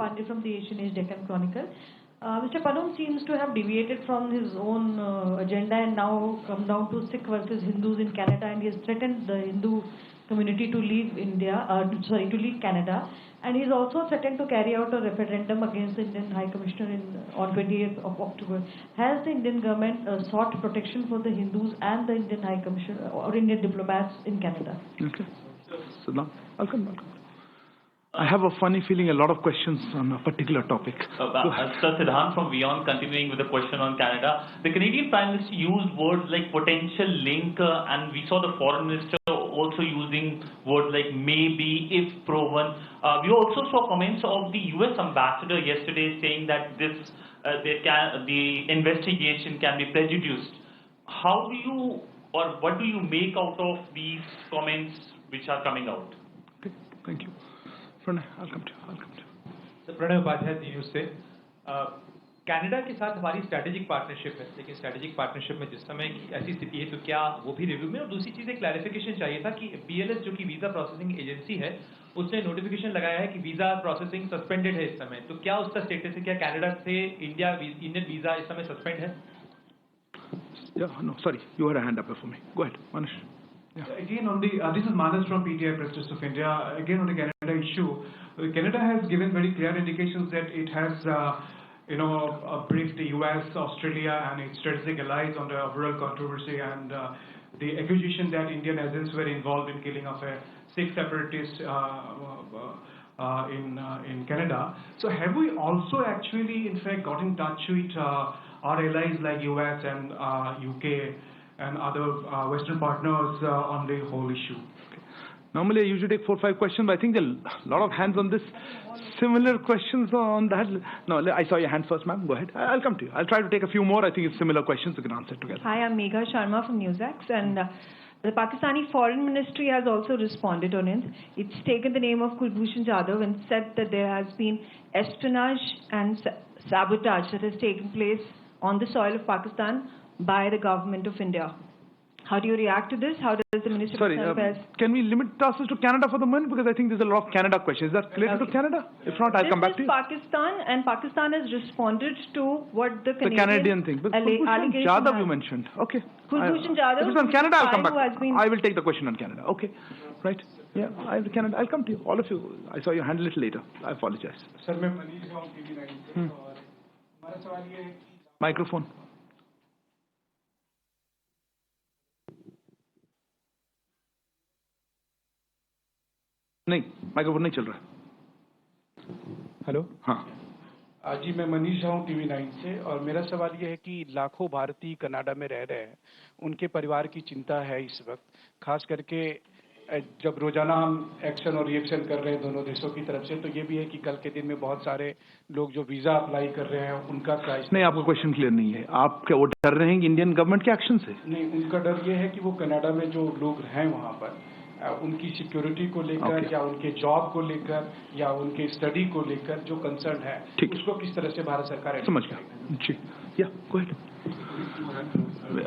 Pandey from the Asian Age Deccan Chronicle. Mr. Panum seems to have deviated from his own agenda and now come down to Sikh versus Hindus in Canada, and he has threatened the Hindu community to leave to leave Canada, and he is also threatened to carry out a referendum against the Indian High Commissioner on 28th of October. Has the Indian government sought protection for the Hindus and the Indian High Commissioner or Indian diplomats in Canada? Okay. So now, welcome. I have a funny feeling a lot of questions on a particular topic. Sir Siddhant from Beyond, continuing with the question on Canada. The Canadian Prime Minister used words like potential link, and we saw the Foreign Minister also using words like maybe, if proven. We also saw comments of the US Ambassador yesterday saying that the investigation can be prejudiced. How do you, or what do you make out of these comments which are coming out? Okay, thank you. I'll come to you. So, Pranay Upadhyay news से Canada के साथ हमारी strategic partnership है, लेकिन strategic partnership में जिस समय की ऐसी स्थिति है तो क्या वो भी रिव्यू में, और दूसरी चीज़ एक क्लैरिफिकेशन चाहिए था कि BLS जो कि वीज़ा प्रोसेसिंग एजेंसी है उसने नोटिफिकेशन लगाया है कि वीज़ा प्रोसेसिंग सस्पेंडेड है इस समय, तो क्या उसका स्टेटस है? क्या कनाडा से इंडियन वीज़ा इस समय सस्पेंड है? No, sorry, you had a hand up before me. Go ahead, Manish. Yeah. Again, on the this is Manas from PTI Press Trust of India. Again, on the Canada issue, Canada has given very clear indications that it has, briefed the US, Australia, and its strategic allies on the overall controversy and the accusation that Indian agents were involved in killing of a Sikh separatist in Canada. So, have we also actually, in fact, got in touch with our allies like US and UK? And other Western partners on the whole issue? Okay. Normally I usually take 4 or 5 questions, but I think there are a lot of hands on this. Similar questions on that. No, I saw your hand first, ma'am. Go ahead. I'll come to you. I'll try to take a few more. I think it's similar questions. We can answer together. Hi, I'm Megha Sharma from NewsX, and the Pakistani Foreign Ministry has also responded on it. It's taken the name of Kulbhushan Jadhav and said that there has been espionage and sabotage that has taken place on the soil of Pakistan by the government of India. How do you react to this? How does the Minister of Affairs? Can we limit ourselves to Canada for the moment? Because I think there's a lot of Canada questions. Is that related to Canada? If not, I'll come back to you. Pakistan, and Pakistan has responded to what the Canadian thing. But Kulbhushan Jadhav you mentioned. Okay. Kulbhushan Jadhav. If it's on Canada, I'll come back. I will take the question on Canada. Okay. Right. Yeah, Canada. I'll come to you. All of you. I saw your hand a little later. I apologize. Sir, मैं मनीष हूँ TV9 से और हमारा सवाल ये है कि Microphone. नहीं, माइक्रोफोन नहीं चल रहा। हेलो, हाँ जी, मैं मनीष हूँ TV9 से और मेरा सवाल ये है कि लाखों भारतीय कनाडा में रह रहे हैं, उनके परिवार की चिंता है इस वक्त, खास करके जब रोजाना हम एक्शन और रिएक्शन कर रहे हैं दोनों देशों की तरफ से, तो ये भी है कि कल के दिन में बहुत सारे लोग जो वीजा अप्लाई कर रहे हैं उनका क्या? नहीं, आपका क्वेश्चन क्लियर नहीं है। आप क्या वो डर रहे हैं इंडियन गवर्नमेंट के एक्शन से? नहीं, उनका डर ये है कि वो कनाडा में जो लोग हैं वहाँ पर उनकी सिक्योरिटी को लेकर या उनके जॉब को लेकर या उनके स्टडी को लेकर जो कंसर्न है, उसको किस तरह से भारत सरकार समझ गया। जी, या go ahead.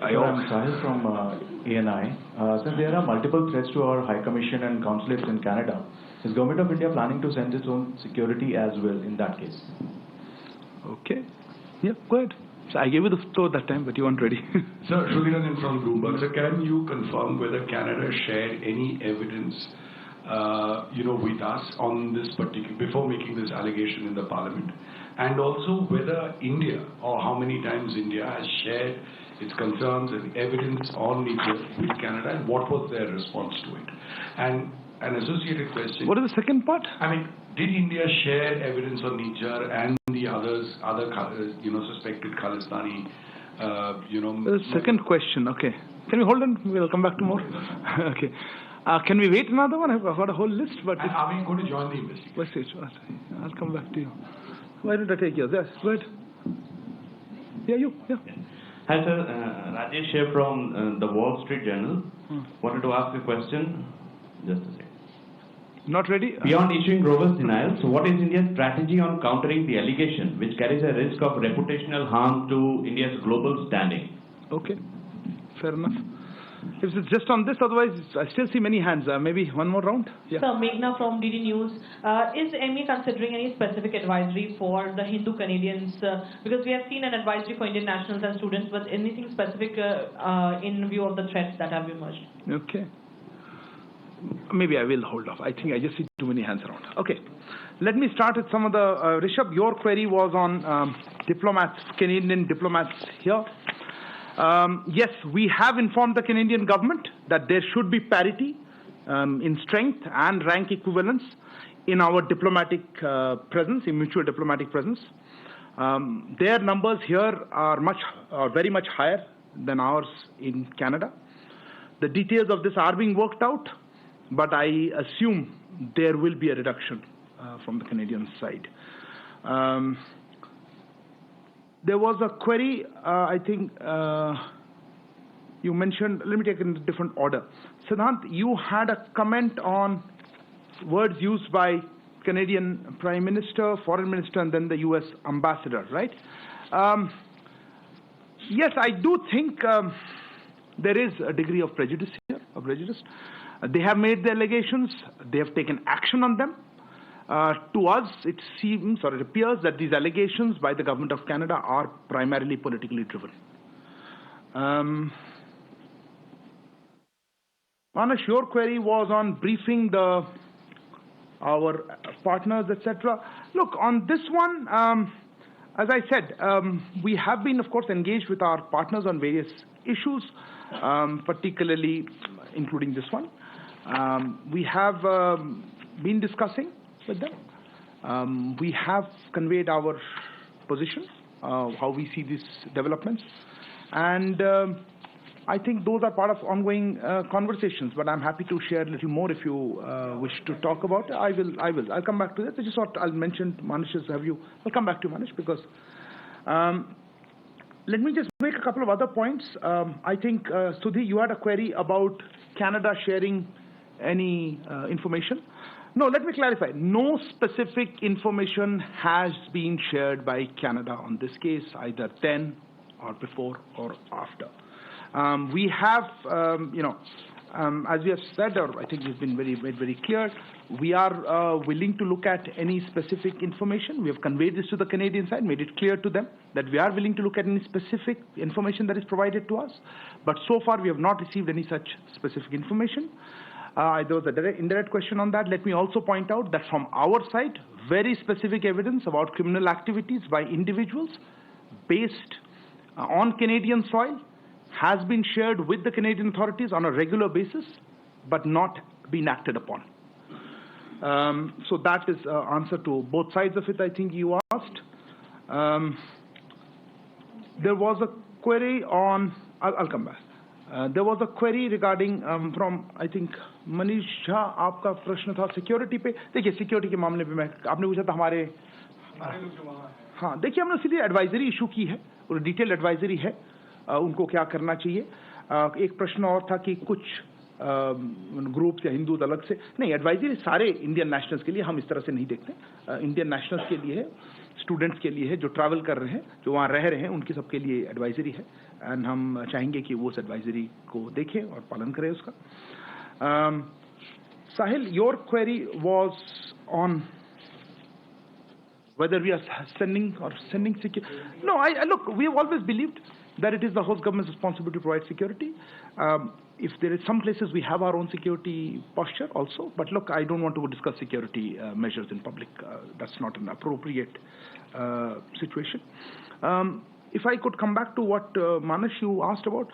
I'm Sahil from ANI. Since there are multiple threats to our High Commission and consulates in Canada, is Government of India planning to send its own security as well in that case? Okay. Yeah, go ahead. So I gave you the floor that time, but you weren't ready. Sir, Shrugiranjan from Bloomberg. Sir, can you confirm whether Canada shared any evidence, with us on this particular, before making this allegation in the Parliament? And also whether India, or how many times India has shared its concerns and evidence on Niger with Canada, and what was their response to it? And an associated question. What is the second part? I mean, did India share evidence on Niger and the other suspected Khalistani, The second question, okay. Can we hold on? We'll come back to more. Okay. Can we wait another one? I've got a whole list, but... Are we going to join the investigation? I'll come back to you. Why don't I take yours? Yes, go ahead. Yeah, you. Yeah. Hi, sir. Rajesh here from the Wall Street Journal. Wanted to ask a question. Just a second. Not ready? Beyond issuing robust denial, so what is India's strategy on countering the allegation, which carries a risk of reputational harm to India's global standing? Okay. Fair enough. If it's just on this, otherwise I still see many hands. Maybe one more round? Yeah. So, Meghna from DD News. Is MEA considering any specific advisory for the Hindu Canadians? Because we have seen an advisory for Indian nationals and students, but anything specific in view of the threats that have emerged? Okay. Maybe I will hold off. I think I just see too many hands around. Okay. Let me start with some of the... Rishabh, your query was on diplomats, Canadian diplomats here. Yes, we have informed the Canadian government that there should be parity in strength and rank equivalence in our diplomatic presence, in mutual diplomatic presence. Their numbers here are very much higher than ours in Canada. The details of this are being worked out, but I assume there will be a reduction from the Canadian side. There was a query, I think you mentioned, let me take it in a different order. Siddhant, you had a comment on words used by Canadian Prime Minister, Foreign Minister, and then the US Ambassador, right? Yes, I do think there is a degree of prejudice here, They have made the allegations, they have taken action on them. To us, it seems or it appears that these allegations by the Government of Canada are primarily politically driven. Manush, your query was on briefing our partners, etc. Look, on this one, as I said, we have been, of course, engaged with our partners on various issues, particularly including this one. We have been discussing with them. We have conveyed our position, how we see these developments, and I think those are part of ongoing conversations, but I'm happy to share a little more if you wish to talk about it. I'll come back to that. I just thought I'll mention Manish's view. I'll come back to Manish because let me just make a couple of other points. I think, Sudhi, you had a query about Canada sharing any information. No, let me clarify. No specific information has been shared by Canada on this case, either then or before or after. We have, as we have said, or I think we've been very clear, we are willing to look at any specific information. We have conveyed this to the Canadian side, made it clear to them that we are willing to look at any specific information that is provided to us. But so far, we have not received any such specific information. There was an indirect question on that. Let me also point out that from our side, very specific evidence about criminal activities by individuals based on Canadian soil has been shared with the Canadian authorities on a regular basis, but not been acted upon. So that is answer to both sides of it, I think you asked. There was a query on, I'll come back. There was a query regarding from, I think, Manish Jha, आपका प्रश्न था security पे. देखिए security के मामले पे आपने पूछा था हमारे लोग जो वहाँ हैं. हाँ, देखिए हमने सीधे एडवाइजरी इशू की है और डिटेल एडवाइजरी है उनको क्या करना चाहिए. एक प्रश्न और था कि कुछ ग्रुप्स या हिंदू अलग से नहीं. एडवाइजरी सारे इंडियन नेशनल्स के लिए, हम इस तरह से नहीं देखते. इंडियन नेशनल्स के लिए है, स्टूडेंट्स के लिए है, जो ट्रैवल कर रहे हैं, जो वहाँ रह रहे हैं, उनके सबके लिए एडवाइजरी है. एंड हम चाहेंगे कि वो उस एडवाइजरी को देखें और पालन करें उसका. Sahil, your query was on whether we are sending security. No, look, we have always believed that it is the host government's responsibility to provide security. If there is some places we have our own security posture also, but look, I don't want to discuss security measures in public. That's not an appropriate situation. If I could come back to what Manush, you asked about,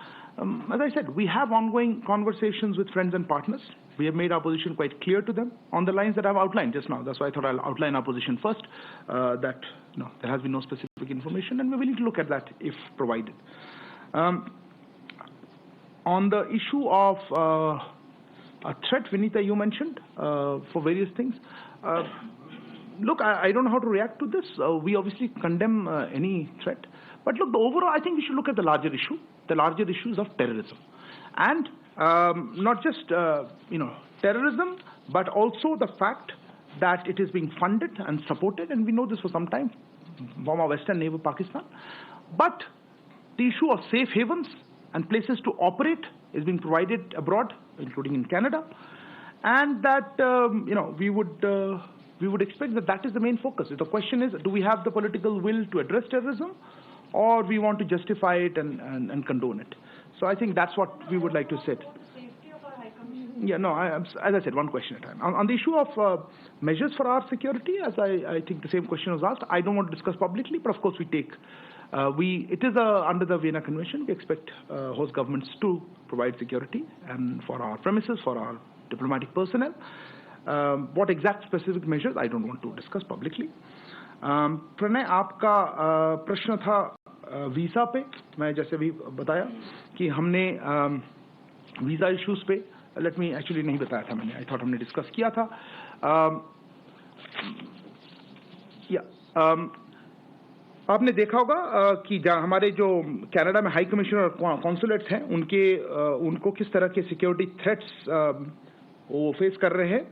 as I said, we have ongoing conversations with friends and partners. We have made our position quite clear to them on the lines that I've outlined just now. That's why I thought I'll outline our position first, that no, there has been no specific information, and we're willing to look at that if provided. On the issue of a threat, Vinita, you mentioned for various things. Look, I don't know how to react to this. We obviously condemn any threat. But look, the overall, I think we should look at the larger issue. The larger issues of terrorism. And not just, terrorism, but also the fact that it is being funded and supported, and we know this for some time, from our western neighbor Pakistan. But the issue of safe havens and places to operate is being provided abroad, including in Canada, and that we would expect that that is the main focus. The question is, do we have the political will to address terrorism, or we want to justify it and condone it? So I think that's what we would like to say. Yeah, no, as I said, one question at a time. On the issue of measures for our security, as I think the same question was asked, I don't want to discuss publicly, but of course we take, it is under the Vienna Convention, we expect host governments to provide security and for our premises, for our diplomatic personnel. What exact specific measures, I don't want to discuss publicly. Pranay, आपका प्रश्न था visa पे. मैं जैसे भी बताया कि हमने वीज़ा इश्यूज पे, लेट मी एक्चुअली नहीं बताया था मैंने, आई थॉट हमने डिस्कस किया था. आपने देखा होगा कि हमारे जो कनाडा में हाई कमीशन और कॉन्सुलेट्स हैं, उनको किस तरह के सिक्योरिटी थ्रेट्स वो फेस कर रहे हैं,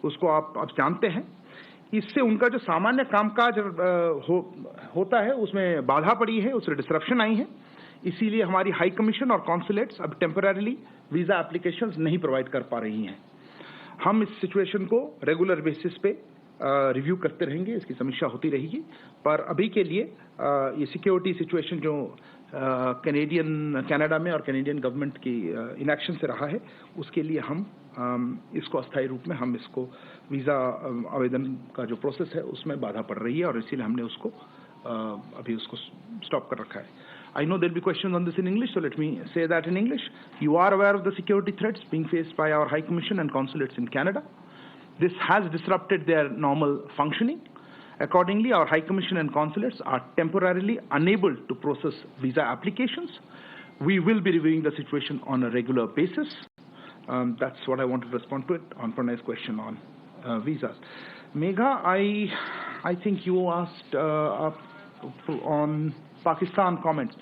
उसको आप जानते हैं. इससे उनका जो सामान्य कामकाज होता है उसमें बाधा पड़ी है, उससे डिसरप्शन आई है. इसीलिए हमारी हाई कमीशन और कॉन्सुलेट्स अब टेम्पररीली वीज़ा एप्लीकेशंस नहीं प्रोवाइड कर पा रही हैं. हम इस सिचुएशन को रेगुलर बेसिस पे रिव्यू करते रहेंगे, इसकी समीक्षा होती रहेगी. पर अभी के लिए ये सिक्योरिटी सिचुएशन जो कनाडा में और कैनेडियन गवर्नमेंट की इनएक्शन से रहा है, उसके लिए हम इसको अस्थायी रूप में हम इसको वीज़ा आवेदन का जो प्रोसेस है उसमें बाधा पड़ रही है और इसीलिए हमने उसको अभी उसको स्टॉप कर रखा है. I know there'll be questions on this in English, so let me say that in English. You are aware of the security threats being faced by our High Commission and consulates in Canada. This has disrupted their normal functioning. Accordingly, our High Commission and consulates are temporarily unable to process visa applications. We will be reviewing the situation on a regular basis. That's what I wanted to respond to it on Pranay's question on visas. Megha, I think you asked on Pakistan comments.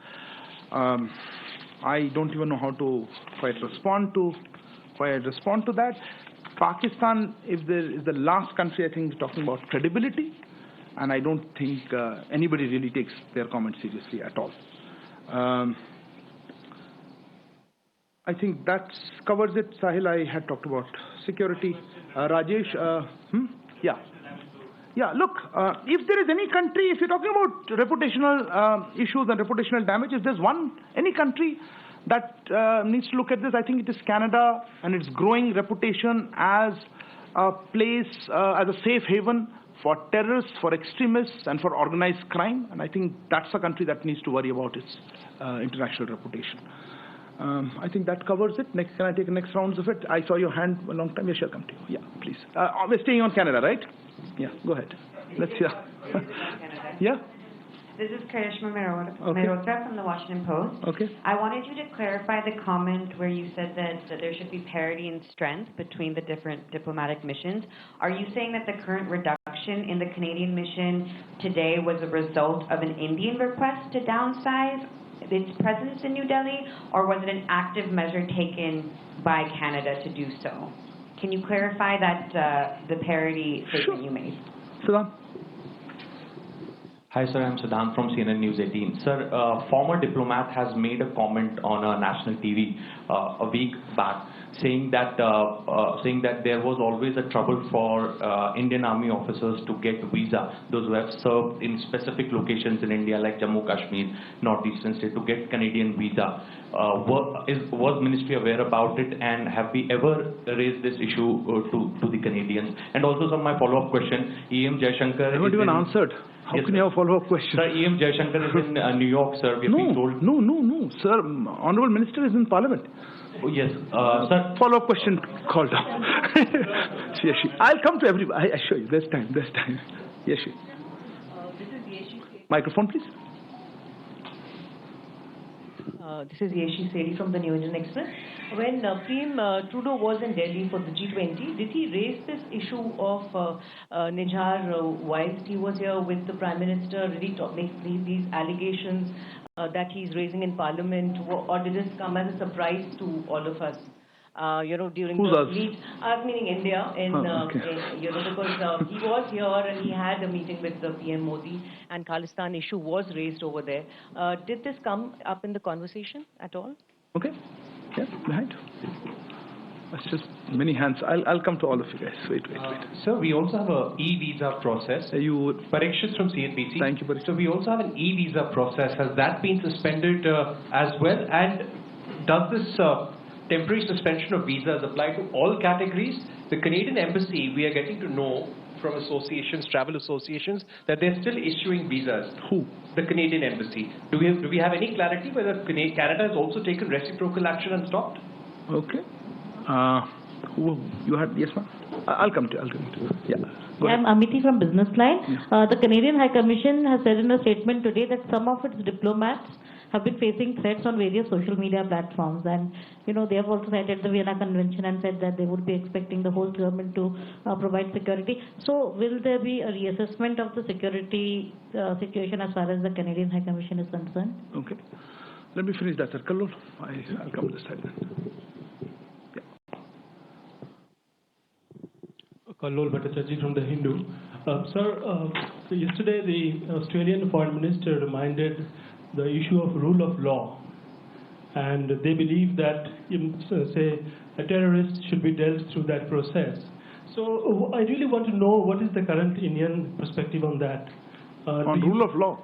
I don't even know how to quite respond to that. Pakistan, if there is the last country, I think, is talking about credibility, and I don't think anybody really takes their comments seriously at all. I think that covers it. Sahil, I had talked about security. Rajesh, yeah, look, if there is any country, if you're talking about reputational issues and reputational damage, if there's any country that needs to look at this, I think it is Canada and its growing reputation as a place, as a safe haven for terrorists, for extremists, and for organized crime. And I think that's a country that needs to worry about its international reputation. I think that covers it. Next, can I take the next rounds of it? I saw your hand a long time. Yes, I'll come to you. Yeah, please. We're staying on Canada, right? Yeah, go ahead. Let's hear. Yeah? This is Karishma Mehrotra from the Washington Post. Okay. I wanted you to clarify the comment where you said that there should be parity in strength between the different diplomatic missions. Are you saying that the current reduction in the Canadian mission today was a result of an Indian request to downsize its presence in New Delhi, or was it an active measure taken by Canada to do so? Can you clarify that the parity statement you made? Siddhant. Hi, sir. I'm Siddhant from CNN News 18. Sir, a former diplomat has made a comment on national TV a week back, saying that there was always a trouble for Indian Army officers to get visa, those who have served in specific locations in India like Jammu Kashmir, northeastern state, to get Canadian visa. Was Ministry aware about it, and have we ever raised this issue to the Canadians? And also, sir, my follow-up question, E.M. Jaishankar... I haven't even answered. How can you have a follow-up question? Sir, E.M. Jaishankar is in New York, sir. We have been told... No, sir. Honorable Minister is in Parliament. Oh, yes, sir. Follow-up question called up. Yeshi. I'll come to everybody. I assure you, there's time. Yeshi. This is Yeshi. Microphone, please. This is Yeshi Seri from the New Indian Express. When PM Trudeau was in Delhi for the G20, did he raise this issue of Nijhar whilst he was here with the Prime Minister? Did he make these allegations that he's raising in Parliament, or did this come as a surprise to all of us? During Who's the us? meet, meaning India, because he was here and he had a meeting with the PM Modi, and Khalistan issue was raised over there. Did this come up in the conversation at all? Okay. Yeah, behind. That's just many hands. I'll come to all of you guys. Wait. Sir, we also have a e-visa process. Parikshit from CNBC. Thank you, Parikshit. So we also have an e-visa process. Has that been suspended as well? And does this temporary suspension of visas apply to all categories? The Canadian Embassy, we are getting to know from associations, travel associations, that they're still issuing visas. Who? The Canadian Embassy. Do we have any clarity whether Canada has also taken reciprocal action and stopped? Okay. Who you had? Yes, ma'am. I'll come to you. Yeah. Go ahead. I'm Amity from Business Line. The Canadian High Commission has said in a statement today that some of its diplomats have been facing threats on various social media platforms, and they have also cited the Vienna Convention and said that they would be expecting the whole government to provide security. So, will there be a reassessment of the security situation as far as the Canadian High Commission is concerned? Okay. Let me finish that, sir. Kallol, I'll come this side then. Kallol Bhattacharjee from The Hindu. Sir, yesterday the Australian Foreign Minister reminded the issue of rule of law, and they believe that, say, a terrorist should be dealt through that process. So I really want to know what is the current Indian perspective on that. On rule of law?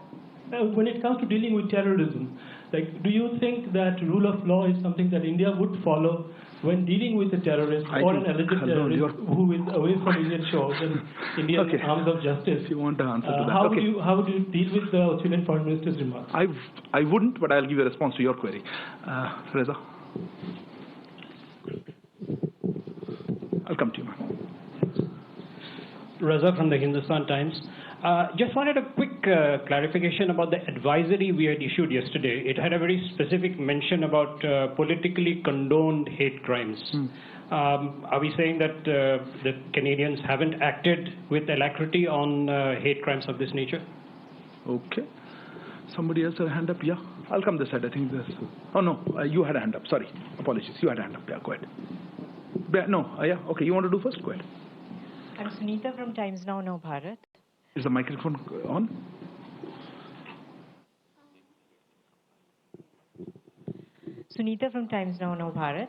When it comes to dealing with terrorism, do you think that rule of law is something that India would follow when dealing with a terrorist or an alleged terrorist who is away from Indian shores and Indian arms of justice? If you want an answer to that. How would you deal with the Australian Foreign Minister's remarks? I wouldn't, but I'll give you a response to your query. Reza? I'll come to you, ma'am. Reza from the Hindustan Times. Just wanted a quick clarification about the advisory we had issued yesterday. It had a very specific mention about politically condoned hate crimes. Are we saying that the Canadians haven't acted with alacrity on hate crimes of this nature? Okay. Somebody else had a hand up? Yeah. I'll come this side. I think this. Oh, no. You had a hand up. Sorry. Apologies. You had a hand up. Yeah, go ahead. Yeah. Okay. You want to do first? Go ahead. I'm Sunita from Times Now Bharat. Is the microphone on? Sunita from Times Now Bharat.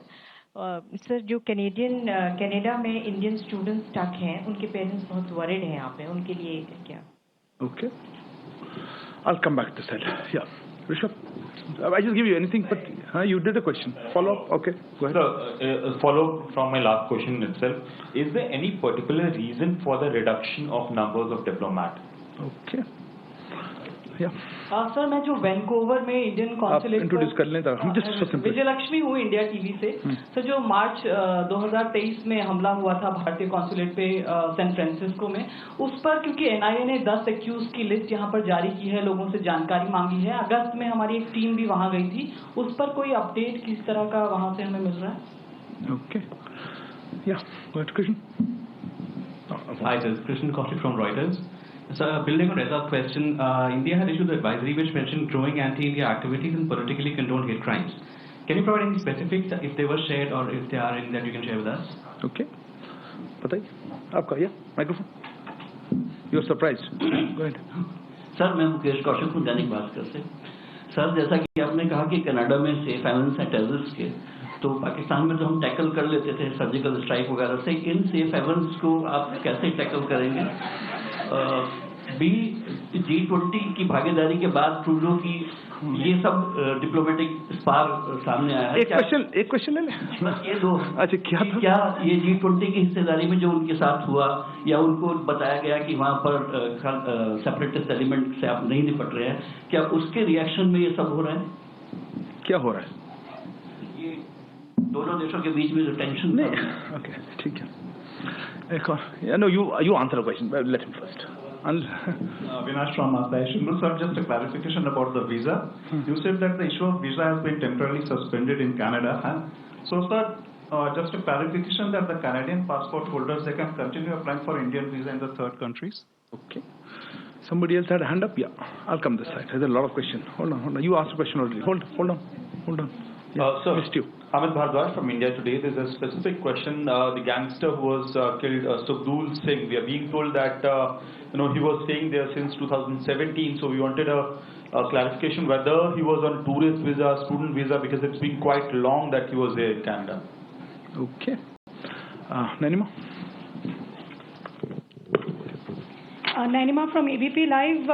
Sir जो Canada में Indian students stuck हैं उनके parents बहुत worried हैं यहाँ पे उनके लिए क्या? Okay. I'll come back to this side. Yeah. Rishabh, I just give you anything, but you did a question. Follow up? Okay. Go ahead. So, follow up from my last question itself. Is there any particular reason for the reduction of numbers of diplomats? Okay. Yeah. Sir मैं जो Vancouver में Indian consulate introduce कर लें विजयलक्ष्मी हूँ India TV से। Sir जो मार्च 2023 में हमला हुआ था भारतीय कॉन्सुलेट पे सैन फ्रांसिस्को में, उस पर क्योंकि एनआईए ने 10 एक्यूज की लिस्ट यहाँ पर जारी की है, लोगों से जानकारी मांगी है। अगस्त में हमारी एक टीम भी वहाँ गई थी, उस पर कोई अपडेट किस तरह का वहाँ से हमें मिल रहा है? ओके या Krishna. Hi, this is Krishnan Kaushik from Reuters. So, building on Reza's question, India had issued an advisory which mentioned growing anti-India activities and politically condoned hate crimes. Can you provide any specifics if they were shared or if they are in that you can share with us? Okay. बताइए आपका ये microphone. You're surprised. Go ahead. Sir मैं मुकेश कौशिक हूँ दैनिक भास्कर से। Sir जैसा कि आपने कहा कि कनाडा में सेफ हेवन्स हैं टेररिस्ट के, तो पाकिस्तान में तो हम टैकल कर लेते थे सर्जिकल स्ट्राइक वगैरह से, इन सेफ हेवन्स को आप कैसे टैकल करेंगे? G20 की भागीदारी के बाद ट्रूडो की ये सब डिप्लोमेटिक स्पार सामने आया है। एक क्वेश्चन ले लें। बस ये दो। अच्छा क्या ये G20 की हिस्सेदारी में जो उनके साथ हुआ या उनको बताया गया कि वहाँ पर सेपरेटिस्ट एलिमेंट से आप नहीं निपट रहे हैं, क्या उसके रिएक्शन में ये सब हो रहा है? क्या हो रहा है? ये दोनों देशों के बीच में जो टेंशन नहीं। ओके ठीक है। एक और no you answer the question. Let him first. Avinash from Asserts. Sir, just a clarification about the visa. You said that the issue of visa has been temporarily suspended in Canada. So, sir, just a clarification that the Canadian passport holders, they can continue applying for Indian visa in the third countries. Okay. Somebody else had a hand up? Yeah. I'll come this side. There's a lot of questions. Hold on. You asked a question already. Hold on. Yeah. Sir, missed you. Amit Bhardwaj from India Today. There's a specific question. The gangster who was killed, Subdul Singh, we are being told that he was staying there since 2017. So we wanted a clarification whether he was on tourist visa, student visa, because it's been quite long that he was there in Canada. Okay. Nanima? Nanima from ABP Live.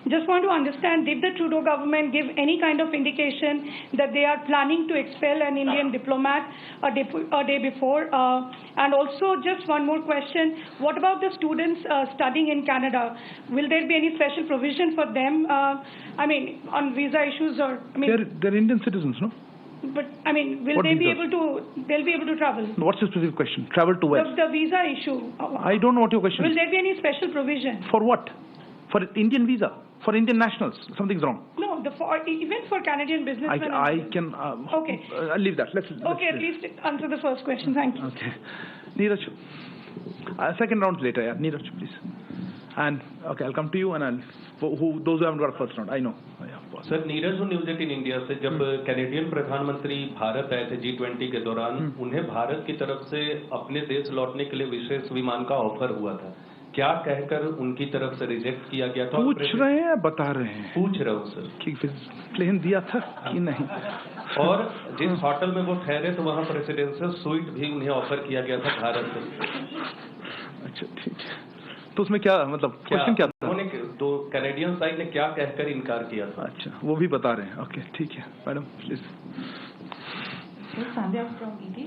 Just want to understand, did the Trudeau government give any kind of indication that they are planning to expel an Indian diplomat a day before? And also, just one more question. What about the students studying in Canada? Will there be any special provision for them? On visa issues or... They're Indian citizens, no? But, will they be able to... They'll be able to travel? What's your specific question? Travel to where? The visa issue. I don't know what your question is. Will there be any special provision? For what? For Indian visa? For Indian nationals? Something's wrong. No, even for Canadian businessmen. Okay. I'll leave that. Let's at least answer the first question. Thank you. Okay. Neeraj. Second round later, yeah. Neeraj, please. And, okay, I'll come to you and those who haven't got a first round, I know. Sir Neeraj हूँ news 18 India से जब Canadian प्रधानमंत्री भारत आए थे G20 के दौरान उन्हें भारत की तरफ से अपने देश लौटने के लिए विशेष विमान का ऑफर हुआ था क्या कहकर उनकी तरफ से रिजेक्ट किया गया था पूछ रहे हैं बता रहे हैं पूछ रहा हूँ सर कि प्लेन दिया था कि नहीं और जिस होटल में वो ठहरे तो वहाँ प्रेसिडेंशियल स्वीट भी उन्हें ऑफर किया गया था भारत से अच्छा ठीक है तो उसमें क्या मतलब क्वेश्चन क्या था उन्होंने तो कैनेडियन साइड ने क्या कहकर इनकार किया था अच्छा वो भी बता रहे हैं ओके ठीक है madam please Sandhya from ET.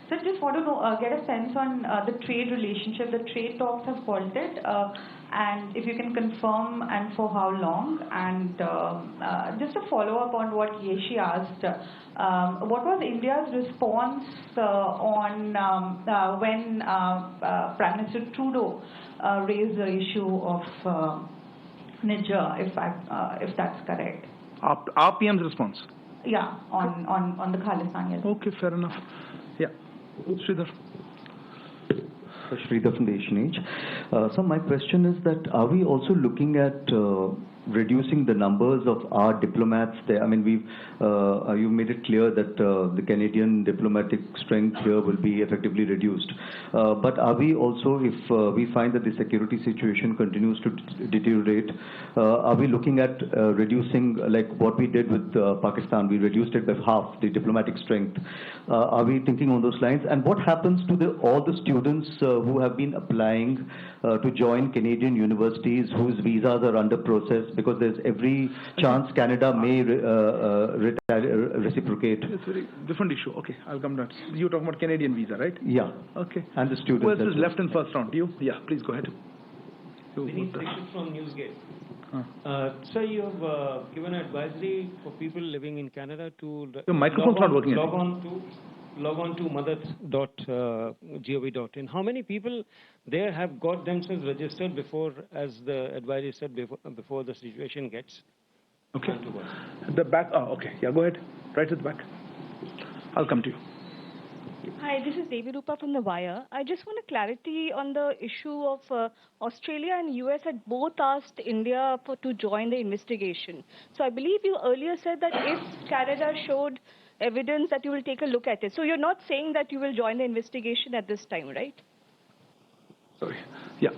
Sir, just want to know, get a sense on the trade relationship. The trade talks have halted, and if you can confirm and for how long. And just a follow up on what Yeshi asked, what was India's response on when Prime Minister Trudeau raised the issue of Niger, if that's correct? Our PM's response. Yeah, on the Khalistan. Okay, fair enough. Yeah, Sridhar. Sridhar from the Asian Age. So my question is that are we also looking at reducing the numbers of our diplomats there? I mean, you've made it clear that the Canadian diplomatic strength here will be effectively reduced. But are we also, if we find that the security situation continues to deteriorate, are we looking at reducing, like what we did with Pakistan? We reduced it by half, the diplomatic strength. Are we thinking on those lines? And what happens to all the students who have been applying to join Canadian universities whose visas are under process? Because there's every chance Canada may reciprocate. It's a very different issue. Okay, I'll come to that. You're talking about Canadian visa, right? Yeah. Okay. And the students. Who else is left in first round? You? Yeah, please go ahead. Vinith Dixit from Newsgate. Sir, you have given advisory for people living in Canada to your microphone's not working. Log on to mothers.gov.in. How many people there have got themselves registered before, as the advisory said, before the situation gets? Okay. The back. Oh, okay. Yeah, go ahead. Right at the back. I'll come to you. Hi, this is Devi Rupa from The Wire. I just want a clarity on the issue of Australia and US had both asked India to join the investigation. So I believe you earlier said that if Canada showed evidence that you will take a look at it. So you're not saying that you will join the investigation at this time, right? Sorry. Yeah.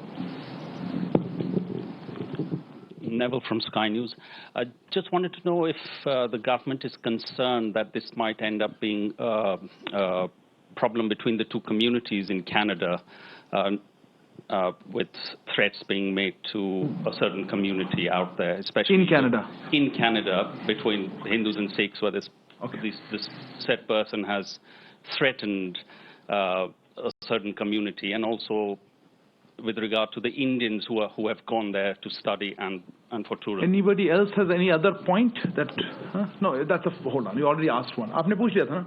Neville from Sky News. I just wanted to know if the government is concerned that this might end up being a problem between the two communities in Canada, with threats being made to a certain community out there, especially in Canada. In Canada, between Hindus and Sikhs, where this said person has threatened a certain community, and also with regard to the Indians who have gone there to study and for tourism. Anybody else has any other point? That no, that's a hold on. You already asked one. आपने पूछ लिया था ना?